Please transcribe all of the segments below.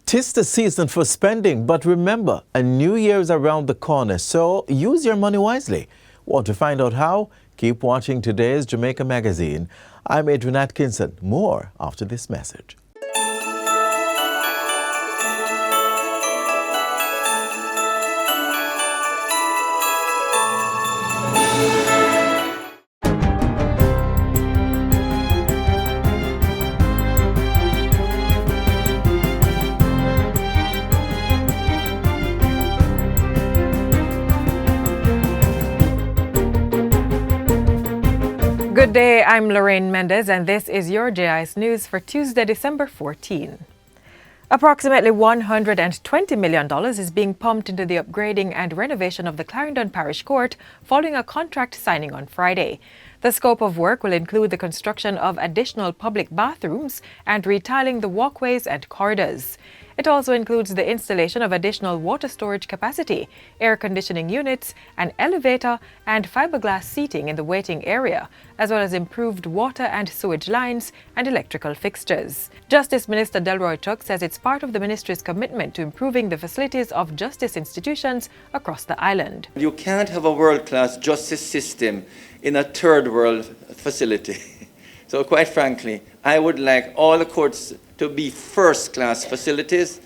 'Tis the season for spending, but remember, a new year is around the corner, so use your money wisely. Want to find out how? Keep watching today's Jamaica Magazine. I'm Adrian Atkinson. More after this message. Good day, I'm Lorraine Mendez and this is your JIS News for Tuesday, December 14. Approximately $120 million is being pumped into the upgrading and renovation of the Clarendon Parish Court following a contract signing on Friday. The scope of work will include the construction of additional public bathrooms and retiling the walkways and corridors. It also includes the installation of additional water storage capacity, air conditioning units, an elevator, and fiberglass seating in the waiting area, as well as improved water and sewage lines and electrical fixtures. Justice Minister Delroy Chuck says it's part of the ministry's commitment to improving the facilities of justice institutions across the island. You can't have a world-class justice system in a third world facility. So quite frankly, I would like all the courts to be first-class facilities.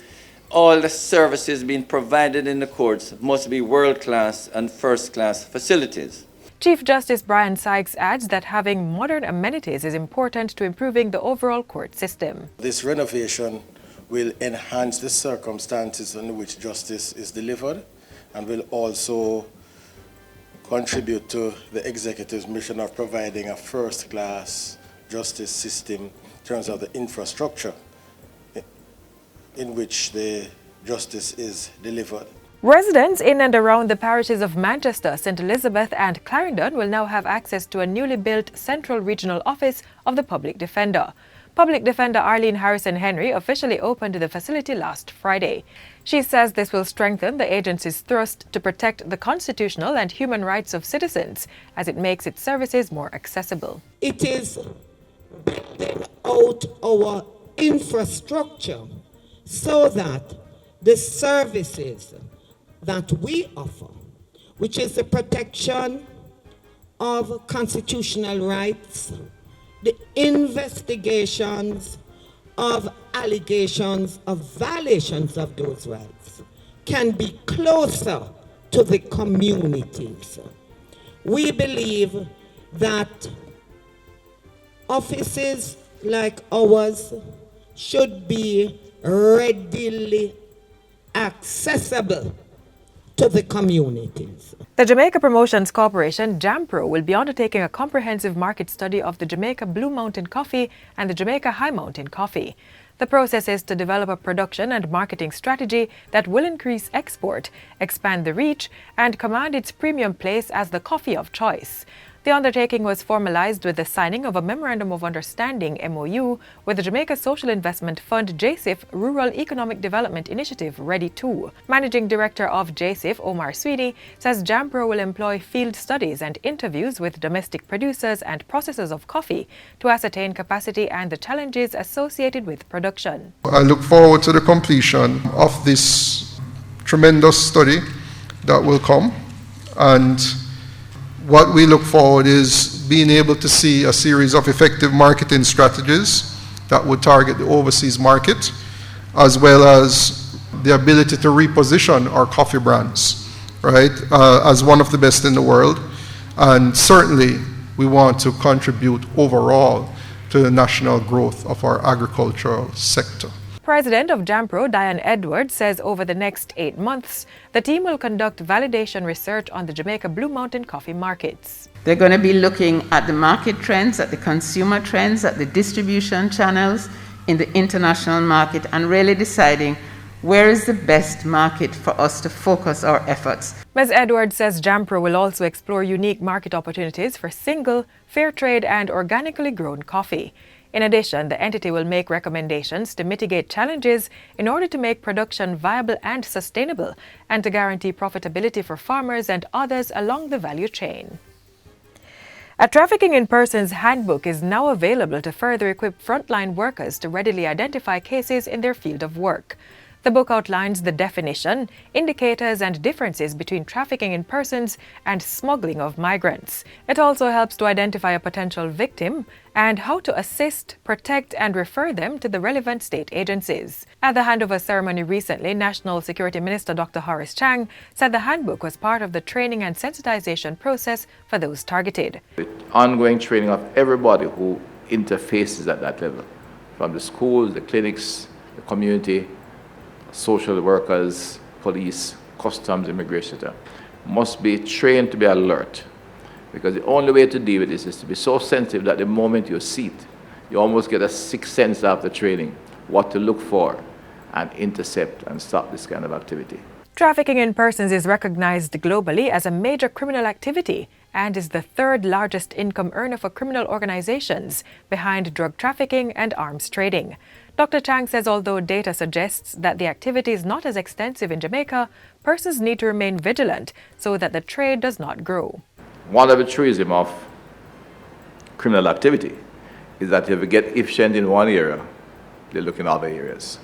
All the services being provided in the courts must be world-class and first-class facilities. Chief Justice Brian Sykes adds that having modern amenities is important to improving the overall court system. This renovation will enhance the circumstances under which justice is delivered and will also contribute to the executive's mission of providing a first-class justice system in terms of the infrastructure in which the justice is delivered. Residents in and around the parishes of Manchester, St. Elizabeth and Clarendon will now have access to a newly built Central Regional Office of the Public Defender. Public Defender Arlene Harrison Henry officially opened the facility last Friday. She says this will strengthen the agency's thrust to protect the constitutional and human rights of citizens as it makes its services more accessible. It is building out our infrastructure so that the services that we offer, which is the protection of constitutional rights, the investigations of allegations of violations of those rights, can be closer to the communities. We believe that offices like ours should be readily accessible to the communities. The Jamaica Promotions Corporation, JAMPRO, will be undertaking a comprehensive market study of the Jamaica Blue Mountain coffee and the Jamaica High Mountain coffee. The process is to develop a production and marketing strategy that will increase export, expand the reach, and command its premium place as the coffee of choice. The undertaking was formalized with the signing of a Memorandum of Understanding MOU with the Jamaica Social Investment Fund JSIF Rural Economic Development Initiative Ready 2. Managing Director of JSIF, Omar Sweeney, says JAMPRO will employ field studies and interviews with domestic producers and processors of coffee to ascertain capacity and the challenges associated with production. I look forward to the completion of this tremendous study that will come, and what we look forward is being able to see a series of effective marketing strategies that would target the overseas market, as well as the ability to reposition our coffee brands, right, as one of the best in the world. And certainly, we want to contribute overall to the national growth of our agricultural sector. President of JAMPRO, Diane Edwards, says over the next 8 months, the team will conduct validation research on the Jamaica Blue Mountain coffee markets. They're going to be looking at the market trends, at the consumer trends, at the distribution channels in the international market, and really deciding where is the best market for us to focus our efforts. Ms. Edwards says JAMPRO will also explore unique market opportunities for single, fair trade and organically grown coffee. In addition, the entity will make recommendations to mitigate challenges in order to make production viable and sustainable and to guarantee profitability for farmers and others along the value chain. A Trafficking in Persons Handbook is now available to further equip frontline workers to readily identify cases in their field of work. The book outlines the definition, indicators, and differences between trafficking in persons and smuggling of migrants. It also helps to identify a potential victim and how to assist, protect, and refer them to the relevant state agencies. At the handover ceremony recently, National Security Minister Dr. Horace Chang said the handbook was part of the training and sensitization process for those targeted. The ongoing training of everybody who interfaces at that level, from the schools, the clinics, the community, social workers, police, customs, immigration, must be trained to be alert. Because the only way to deal with this is to be so sensitive that the moment you see it, you almost get a sixth sense after training, what to look for and intercept and stop this kind of activity. Trafficking in persons is recognized globally as a major criminal activity and is the third largest income earner for criminal organizations, behind drug trafficking and arms trading. Dr. Chang says although data suggests that the activity is not as extensive in Jamaica, persons need to remain vigilant so that the trade does not grow. One of the truisms of criminal activity is that if you get efficient in one area, they look in other areas.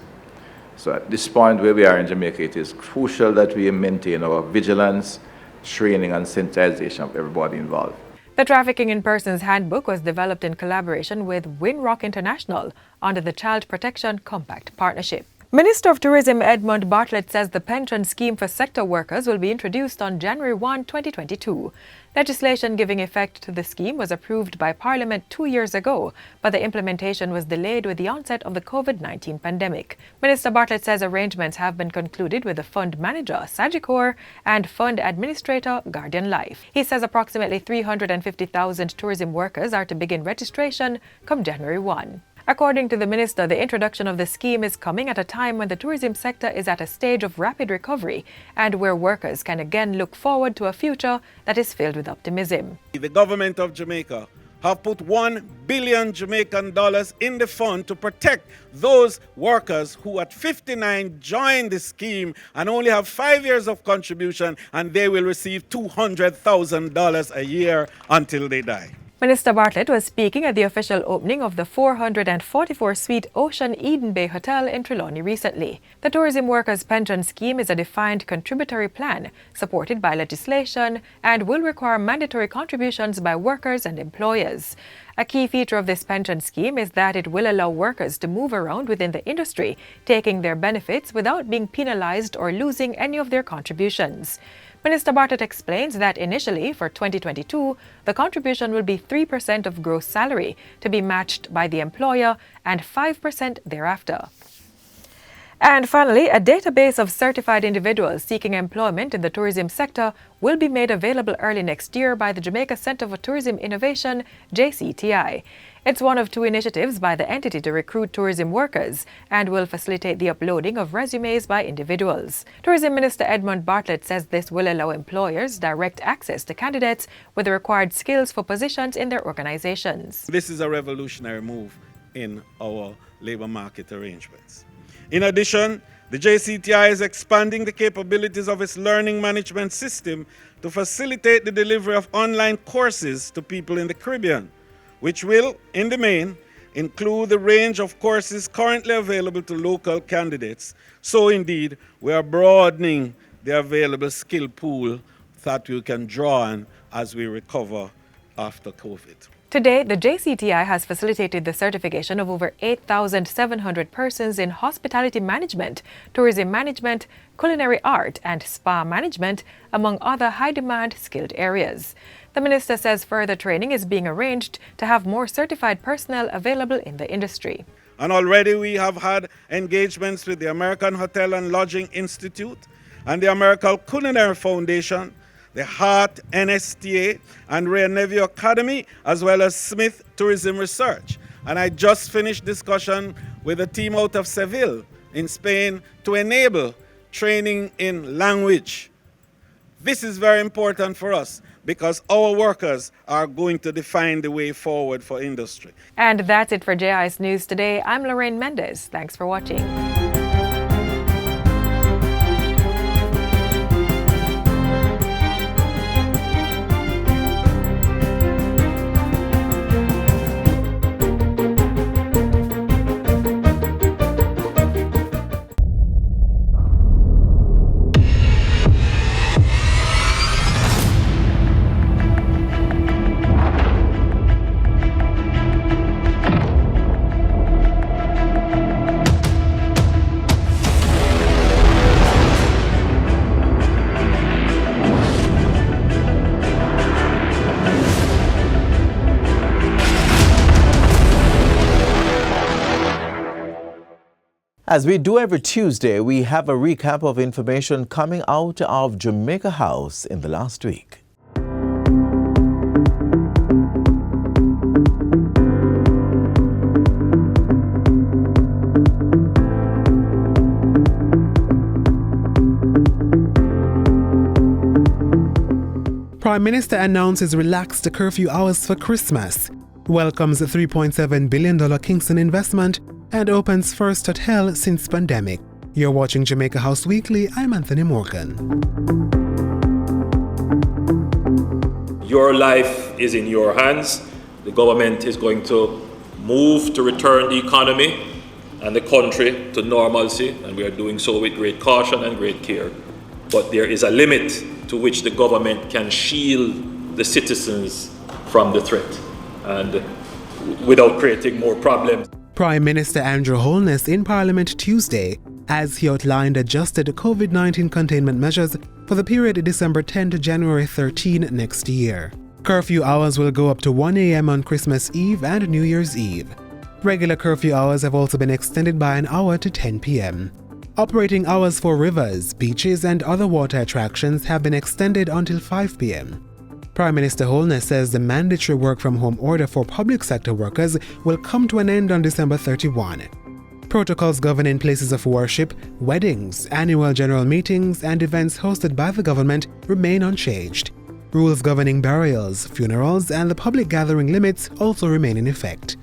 So at this point where we are in Jamaica, it is crucial that we maintain our vigilance, training, and sensitization of everybody involved. The Trafficking in Persons Handbook was developed in collaboration with Winrock International under the Child Protection Compact Partnership. Minister of Tourism Edmund Bartlett says the pension scheme for sector workers will be introduced on January 1, 2022. Legislation giving effect to the scheme was approved by Parliament 2 years ago, but the implementation was delayed with the onset of the COVID-19 pandemic. Minister Bartlett says arrangements have been concluded with the fund manager, Sagicor, and fund administrator, Guardian Life. He says approximately 350,000 tourism workers are to begin registration come January 1. According to the minister, the introduction of the scheme is coming at a time when the tourism sector is at a stage of rapid recovery and where workers can again look forward to a future that is filled with optimism. The government of Jamaica have put $1 billion Jamaican dollars in the fund to protect those workers who at 59 joined the scheme and only have 5 years of contribution, and they will receive $200,000 a year until they die. Minister Bartlett was speaking at the official opening of the 444-suite Ocean Eden Bay Hotel in Trelawney recently. The Tourism Workers Pension Scheme is a defined contributory plan supported by legislation and will require mandatory contributions by workers and employers. A key feature of this pension scheme is that it will allow workers to move around within the industry, taking their benefits without being penalized or losing any of their contributions. Minister Bartlett explains that initially, for 2022, the contribution will be 3% of gross salary to be matched by the employer and 5% thereafter. And finally, a database of certified individuals seeking employment in the tourism sector will be made available early next year by the Jamaica Centre for Tourism Innovation, JCTI. It's one of two initiatives by the entity to recruit tourism workers and will facilitate the uploading of resumes by individuals. Tourism Minister Edmund Bartlett says this will allow employers direct access to candidates with the required skills for positions in their organizations. This is a revolutionary move in our labor market arrangements. In addition, the JCTI is expanding the capabilities of its learning management system to facilitate the delivery of online courses to people in the Caribbean, which will, in the main, include the range of courses currently available to local candidates. So indeed, we are broadening the available skill pool that we can draw on as we recover after COVID. Today, the JCTI has facilitated the certification of over 8,700 persons in hospitality management, tourism management, culinary art, and spa management, among other high-demand skilled areas. The minister says further training is being arranged to have more certified personnel available in the industry. And already we have had engagements with the American Hotel and Lodging Institute and the American Culinary Foundation, the Hart NSTA and Ray Neville Academy, as well as Smith Tourism Research. And I just finished discussion with a team out of Seville in Spain to enable training in language. This is very important for us because our workers are going to define the way forward for industry. And that's it for JIS News today. I'm Lorraine Mendez. Thanks for watching. As we do every Tuesday, we have a recap of information coming out of Jamaica House in the last week. Prime Minister announces relaxed curfew hours for Christmas, welcomes a $3.7 billion Kingston investment, and opens first hotel since pandemic. You're watching Jamaica House Weekly. I'm Anthony Morgan. Your life is in your hands. The government is going to move to return the economy and the country to normalcy, and we are doing so with great caution and great care. But there is a limit to which the government can shield the citizens from the threat and without creating more problems. Prime Minister Andrew Holness in Parliament Tuesday as he outlined adjusted COVID-19 containment measures for the period December 10 to January 13 next year. Curfew hours will go up to 1 a.m. on Christmas Eve and New Year's Eve. Regular curfew hours have also been extended by an hour to 10 p.m. Operating hours for rivers, beaches, and other water attractions have been extended until 5 p.m. Prime Minister Holness says the mandatory work-from-home order for public sector workers will come to an end on December 31. Protocols governing places of worship, weddings, annual general meetings, and events hosted by the government remain unchanged. Rules governing burials, funerals, and the public gathering limits also remain in effect.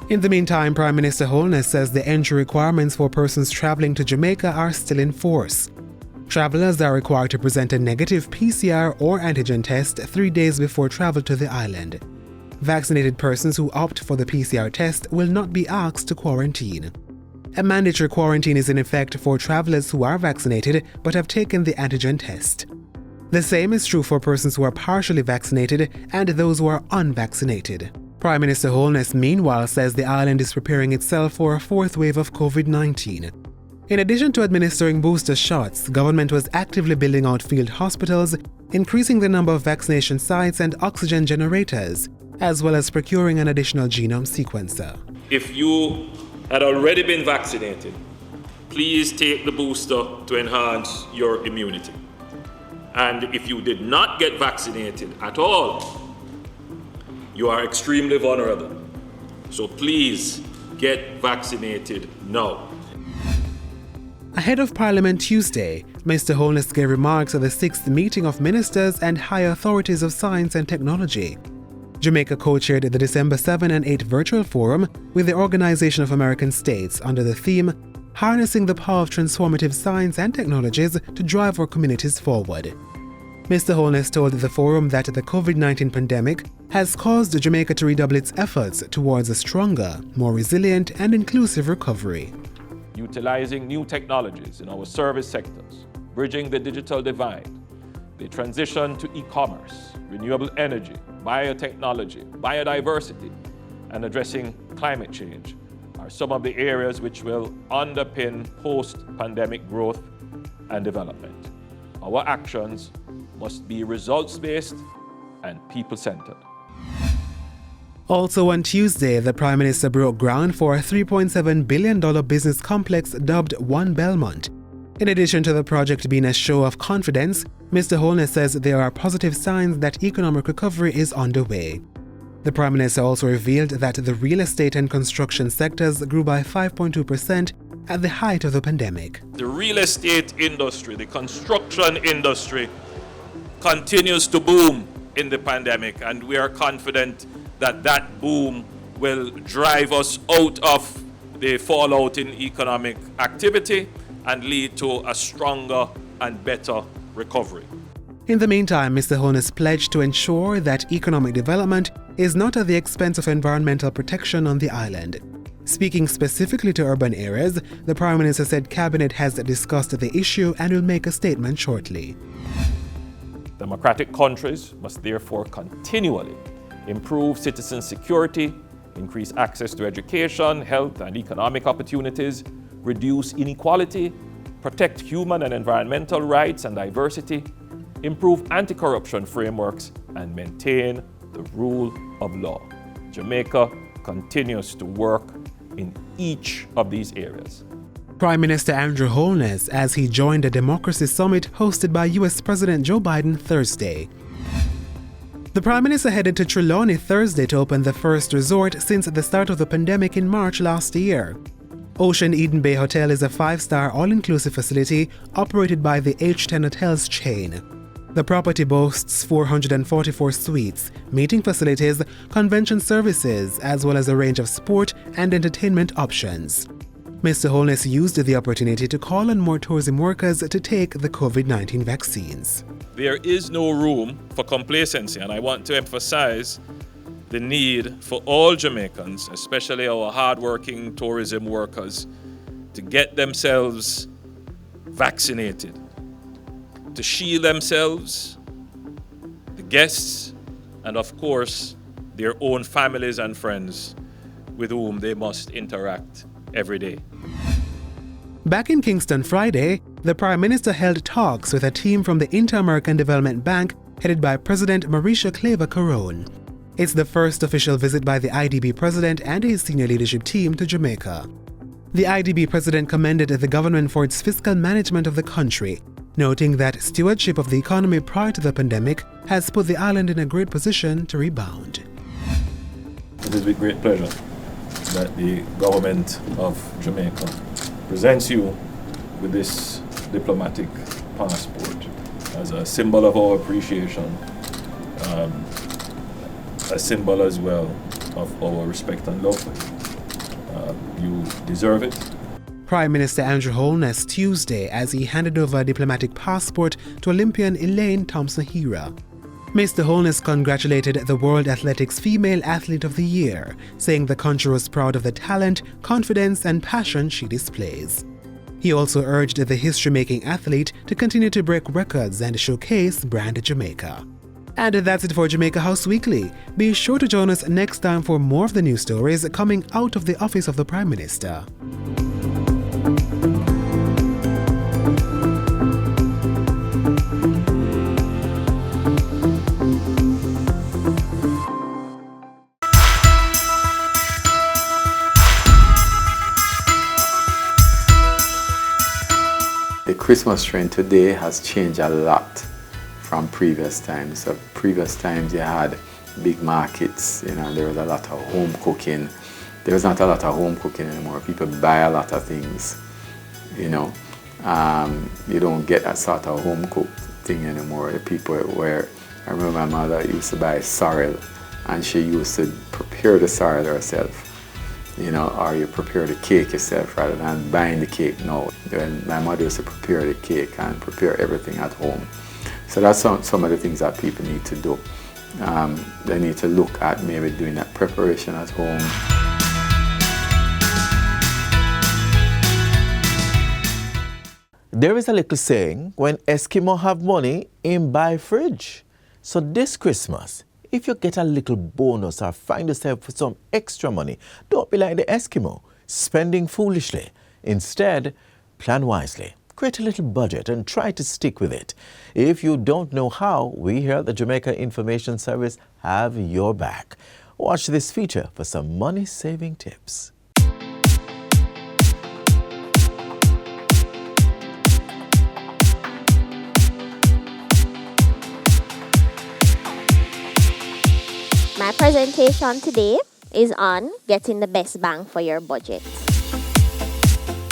In the meantime, Prime Minister Holness says the entry requirements for persons traveling to Jamaica are still in force. Travelers are required to present a negative PCR or antigen test 3 days before travel to the island. Vaccinated persons who opt for the PCR test will not be asked to quarantine. A mandatory quarantine is in effect for travelers who are vaccinated but have taken the antigen test. The same is true for persons who are partially vaccinated and those who are unvaccinated. Prime Minister Holness, meanwhile, says the island is preparing itself for a fourth wave of COVID-19. In addition to administering booster shots, government was actively building out field hospitals, increasing the number of vaccination sites and oxygen generators, as well as procuring an additional genome sequencer. If you had already been vaccinated, please take the booster to enhance your immunity. And if you did not get vaccinated at all, you are extremely vulnerable. So please get vaccinated now. Ahead of Parliament Tuesday, Mr. Holness gave remarks at the 6th meeting of ministers and high authorities of science and technology. Jamaica co-chaired the December 7 and 8 virtual forum with the Organization of American States under the theme Harnessing the Power of Transformative Science and Technologies to Drive Our Communities Forward. Mr. Holness told the forum that the COVID-19 pandemic has caused Jamaica to redouble its efforts towards a stronger, more resilient and inclusive recovery. Utilizing new technologies in our service sectors, bridging the digital divide, the transition to e-commerce, renewable energy, biotechnology, biodiversity, and addressing climate change are some of the areas which will underpin post-pandemic growth and development. Our actions must be results-based and people-centered. Also on Tuesday, the Prime Minister broke ground for a $3.7 billion business complex dubbed One Belmont. In addition to the project being a show of confidence, Mr. Holness says there are positive signs that economic recovery is underway. The Prime Minister also revealed that the real estate and construction sectors grew by 5.2% at the height of the pandemic. The real estate industry, the construction industry, continues to boom in the pandemic, and we are confident that that boom will drive us out of the fallout in economic activity and lead to a stronger and better recovery. In the meantime, Mr. Holness pledged to ensure that economic development is not at the expense of environmental protection on the island. Speaking specifically to urban areas, the Prime Minister said Cabinet has discussed the issue and will make a statement shortly. Democratic countries must therefore continually improve citizen security, increase access to education, health, and economic opportunities, reduce inequality, protect human and environmental rights and diversity, improve anti-corruption frameworks, and maintain the rule of law. Jamaica continues to work in each of these areas. Prime Minister Andrew Holness as he joined a democracy summit hosted by U.S. President Joe Biden Thursday. The Prime Minister headed to Trelawney Thursday to open the first resort since the start of the pandemic in March last year. Ocean Eden Bay Hotel is a 5-star all-inclusive facility operated by the H10 Hotels chain. The property boasts 444 suites, meeting facilities, convention services, as well as a range of sport and entertainment options. Mr. Holness used the opportunity to call on more tourism workers to take the COVID-19 vaccines. There is no room for complacency, and I want to emphasize the need for all Jamaicans, especially our hardworking tourism workers, to get themselves vaccinated, to shield themselves, the guests, and of course, their own families and friends with whom they must interact every day. Back in Kingston Friday, the Prime Minister held talks with a team from the Inter-American Development Bank headed by President Mauricio Claver Carone. It's the first official visit by the IDB President and his senior leadership team to Jamaica. The IDB President commended the government for its fiscal management of the country, noting that stewardship of the economy prior to the pandemic has put the island in a great position to rebound. It is with great pleasure that the government of Jamaica presents you with this diplomatic passport as a symbol of our appreciation, a symbol as well of our respect and love for you. You deserve it. Prime Minister Andrew Holness Tuesday as he handed over a diplomatic passport to Olympian Elaine Thompson-Hira. Mr. Holness congratulated the World Athletics Female Athlete of the Year, saying the country was proud of the talent, confidence, and passion she displays. He also urged the history-making athlete to continue to break records and showcase brand Jamaica. And that's it for Jamaica House Weekly. Be sure to join us next time for more of the news stories coming out of the office of the Prime Minister. The Christmas trend today has changed a lot from previous times. So previous times you had big markets, there was a lot of home cooking. There's not a lot of home cooking anymore. People buy a lot of things, you don't get that sort of home cooked thing anymore. The people where, I remember my mother used to buy sorrel and she used to prepare the sorrel herself. Or you prepare the cake yourself rather than buying the cake now. When my mother used to prepare the cake and prepare everything at home. So that's some of the things that people need to do. They need to look at maybe doing that preparation at home. There is a little saying, when Eskimo have money, him buy fridge. So this Christmas, if you get a little bonus or find yourself with some extra money, don't be like the Eskimo, spending foolishly. Instead, plan wisely. Create a little budget and try to stick with it. If you don't know how, we here at the Jamaica Information Service have your back. Watch this feature for some money-saving tips. My presentation today is on getting the best bang for your budget.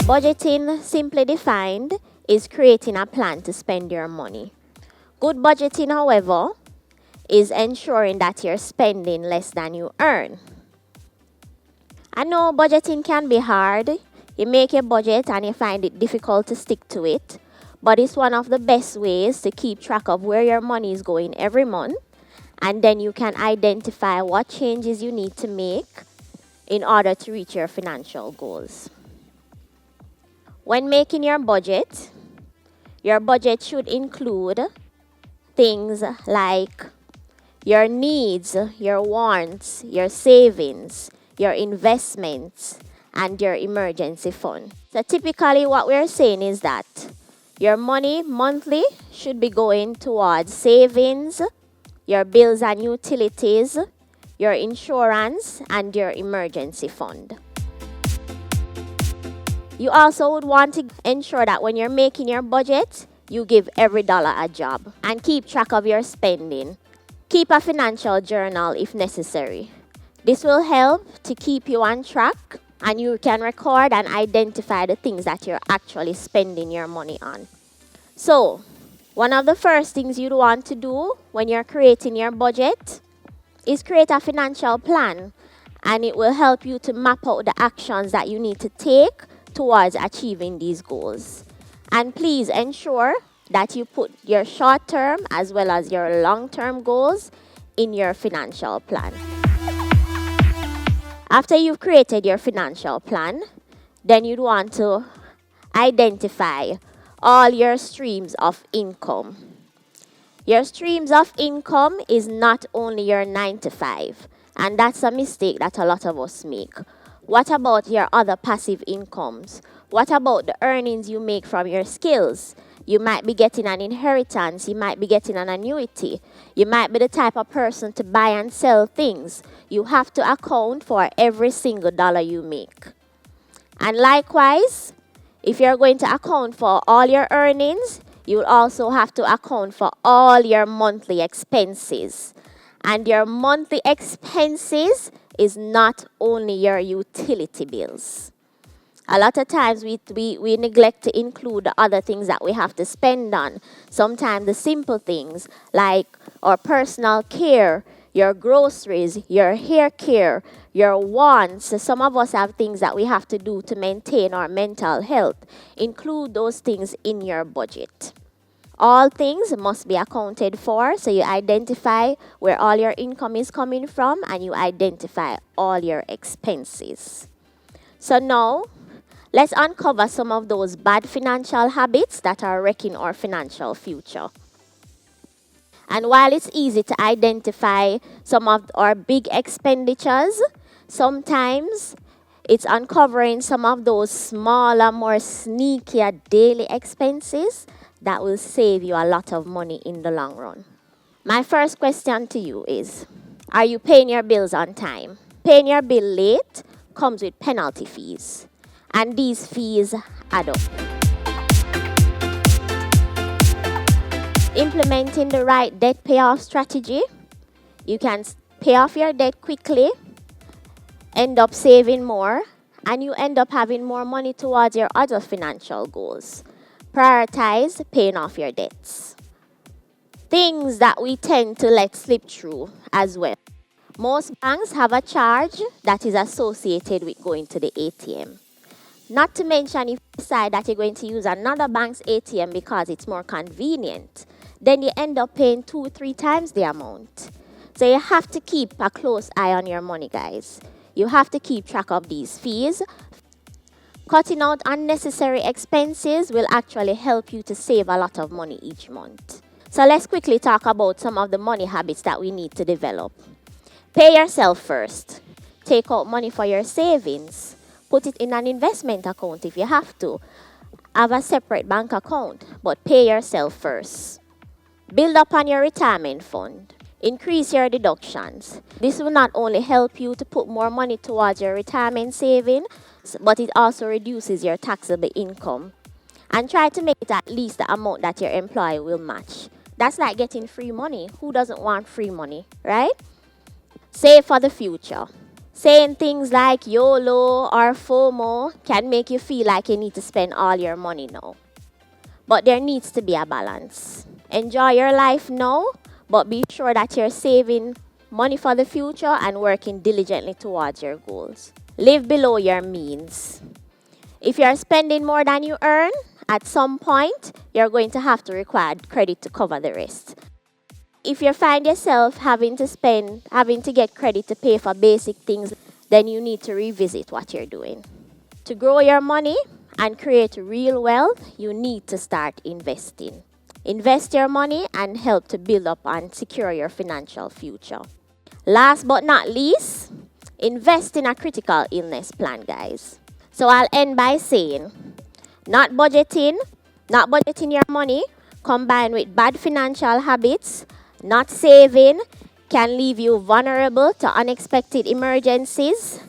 Budgeting, simply defined, is creating a plan to spend your money. Good budgeting, however, is ensuring that you're spending less than you earn. I know budgeting can be hard. You make a budget and you find it difficult to stick to it, but it's one of the best ways to keep track of where your money is going every month. And then you can identify what changes you need to make in order to reach your financial goals. When making your budget should include things like your needs, your wants, your savings, your investments, and your emergency fund. So typically what we're saying is that your money monthly should be going towards savings, your bills and utilities, your insurance, and your emergency fund. You also would want to ensure that when you're making your budget, you give every dollar a job and keep track of your spending. Keep a financial journal if necessary. This will help to keep you on track, and you can record and identify the things that you're actually spending your money on. So, one of the first things you'd want to do when you're creating your budget is create a financial plan, and it will help you to map out the actions that you need to take towards achieving these goals. And please ensure that you put your short-term as well as your long-term goals in your financial plan. After you've created your financial plan, then you'd want to identify all your streams of income. Your streams of income is not only your 9 to 5, and that's a mistake that a lot of us make. What about your other passive incomes? What about the earnings you make from your skills? You might be getting an inheritance. You might be getting an annuity. You might be the type of person to buy and sell things. You have to account for every single dollar you make. And likewise, if you're going to account for all your earnings, you'll also have to account for all your monthly expenses. And your monthly expenses is not only your utility bills. A lot of times we neglect to include the other things that we have to spend on. Sometimes the simple things like our personal care, your groceries, your hair care, your wants. So some of us have things that we have to do to maintain our mental health. Include those things in your budget. All things must be accounted for, so you identify where all your income is coming from and you identify all your expenses. So now, let's uncover some of those bad financial habits that are wrecking our financial future. And while it's easy to identify some of our big expenditures, sometimes it's uncovering some of those smaller, more sneakier daily expenses that will save you a lot of money in the long run. My first question to you is, are you paying your bills on time? Paying your bill late comes with penalty fees, and these fees add up. Implementing the right debt payoff strategy, you can pay off your debt quickly, end up saving more, and you end up having more money towards your other financial goals. Prioritize paying off your debts. Things that we tend to let slip through as well. Most banks have a charge that is associated with going to the ATM. Not to mention, if you decide that you're going to use another bank's ATM because it's more convenient, then you end up paying 2-3 times the amount. So you have to keep a close eye on your money, guys. You have to keep track of these fees. Cutting out unnecessary expenses will actually help you to save a lot of money each month. So let's quickly talk about some of the money habits that we need to develop. Pay yourself first. Take out money for your savings. Put it in an investment account if you have to. Have a separate bank account, but pay yourself first. Build up on your retirement fund. Increase your deductions. This will not only help you to put more money towards your retirement saving, but it also reduces your taxable income. And try to make it at least the amount that your employer will match. That's like getting free money. Who doesn't want free money, right? Save for the future. Saying things like YOLO or FOMO can make you feel like you need to spend all your money now. But there needs to be a balance. Enjoy your life now, but be sure that you're saving money for the future and working diligently towards your goals. Live below your means. If you're spending more than you earn, at some point, you're going to have to require credit to cover the rest. If you find yourself having to get credit to pay for basic things, then you need to revisit what you're doing. To grow your money and create real wealth, you need to start investing. Invest your money and help to build up and secure your financial future. Last but not least, invest in a critical illness plan, guys. So I'll end by saying, not budgeting your money, combined with bad financial habits, not saving, can leave you vulnerable to unexpected emergencies.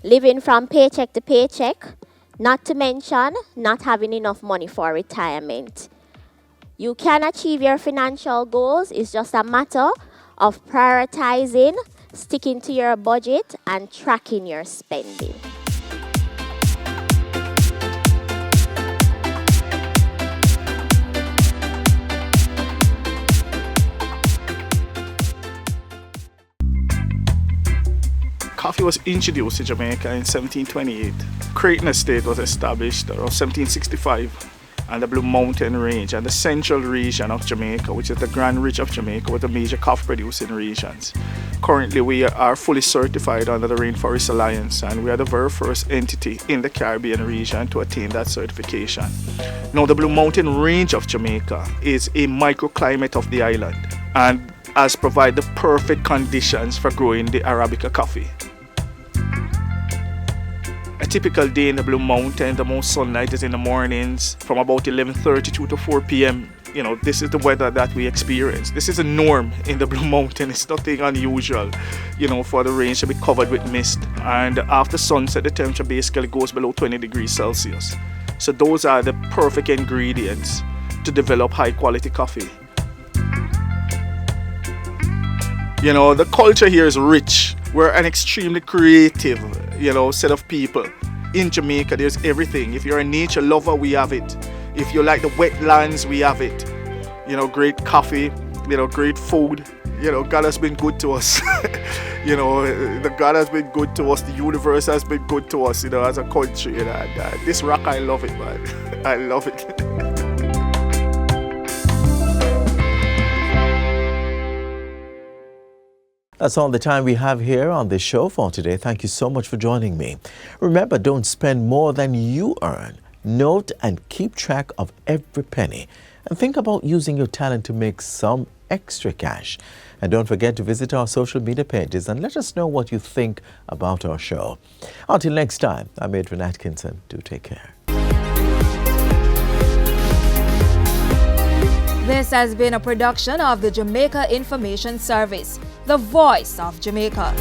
Living from paycheck to paycheck Not to mention not having enough money for retirement. You can achieve your financial goals. It's just a matter of prioritizing, sticking to your budget, and tracking your spending. Coffee was introduced to Jamaica in 1728. Creighton Estate was established around 1765, and the Blue Mountain Range and the central region of Jamaica, which is the Grand Ridge of Jamaica, were the major coffee producing regions. Currently, we are fully certified under the Rainforest Alliance, and we are the very first entity in the Caribbean region to attain that certification. Now, the Blue Mountain Range of Jamaica is a microclimate of the island and has provided the perfect conditions for growing the Arabica coffee. A typical day in the Blue Mountain, the most sunlight is in the mornings from about 11:32 to 4 p.m. You know, this is the weather that we experience. This is a norm in the Blue Mountain. It's nothing unusual, you know, for the range to be covered with mist. And after sunset, the temperature basically goes below 20 degrees Celsius. So those are the perfect ingredients to develop high quality coffee. You know, the culture here is rich. We're an extremely creative, you know, set of people. In Jamaica, there's everything. If you're a nature lover, we have it. If you like the wetlands, we have it. You know, great coffee, you know, great food. You know, God has been good to us. You know, the God has been good to us. The universe has been good to us, you know, as a country. And this rock, I love it, man. I love it. That's all the time we have here on this show for today. Thank you so much for joining me. Remember, don't spend more than you earn. Note and keep track of every penny. And think about using your talent to make some extra cash. And don't forget to visit our social media pages and let us know what you think about our show. Until next time, I'm Adrian Atkinson. Do take care. This has been a production of the Jamaica Information Service, the voice of Jamaica.